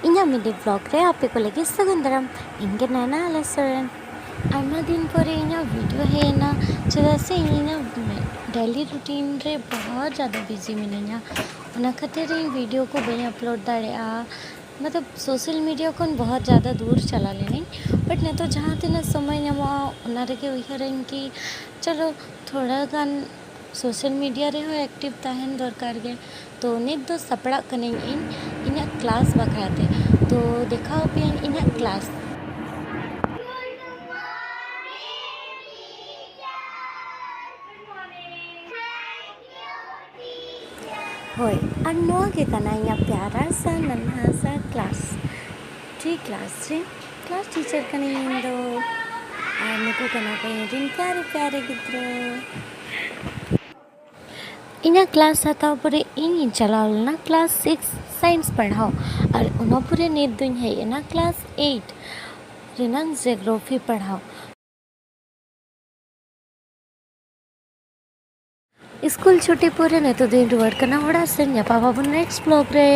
ᱤᱧᱟᱹᱜ ᱢᱤᱰᱤ ᱵᱞᱚᱜ ᱨᱮ ᱟᱯᱮ ᱠᱚ ᱞᱟᱹᱜᱤᱫ ᱥᱟᱹᱜᱩᱱ ᱫᱟᱨᱟᱢ᱾ ᱤᱧ ᱜᱮ ᱱᱟᱭᱱᱟ ᱟᱞᱮ ᱥᱚᱨᱮᱱ᱾ ᱟᱭᱢᱟ ᱫᱤन ᱯᱚᱨᱮ ᱤᱧᱟᱹᱜ ᱵᱷᱤᱰᱤᱭᱳ ᱦᱮᱡ ᱮᱱᱟ, ᱪᱮᱫᱟᱜ ᱥᱮ ᱤᱧᱟᱹᱜ ᱰᱮᱞᱤ ᱨᱩᱴᱤन ᱨᱮ बहुत ज़्यादा बिजी मिनाᱧᱟ। ᱚᱱᱟ ᱠᱷᱟᱹᱛᱤᱨ ᱤᱧ ᱵᱷᱤᱰᱤᱭᱳ ᱠᱚ ᱵᱟᱹᱧ ᱟᱯᱞᱳᱰ ᱫᱟᱲᱮᱭᱟᱜᱼᱟ। मतलब सोशल मीडिया खन बहुत ज़्यादा दूर चला लेनी, बट नितो जहाँ तीना समय ᱧᱟᱢᱚᱜᱼᱟ ᱚᱱᱟ ᱨᱮᱜᱮ ᱩᱭᱦᱟᱹᱨᱟᱹᱧ ᱠᱤ चलो थोड़ा गान सोशल मीडिया रे हो एक्टिव तहन दरकार गे। तो नित दो सपड़ा कनेኝ इन्या क्लास बखराते, तो देखाओ पे इन्या क्लास। होय और नोआ के कना इन्या प्यारा सा नन्हा सा क्लास थ्री क्लास रे क्लास टीचर कने इन दो और नुकु कना पे रिन प्यारे प्यारे गिद्रो। इन्या क्लास हताव परे इन चलाव ना क्लास 6 साइंस पढ़ाओ और उना पूरे नित दुन है ना क्लास 8 रिनंग जियोग्राफी पढ़ाओ। स्कूल छुट्टी पूरे ने तो दिन रुआर कना ओड़ा से ᱧᱟᱯᱟᱢ ᱟᱵᱚᱱ नेक्स्ट ब्लॉग रे।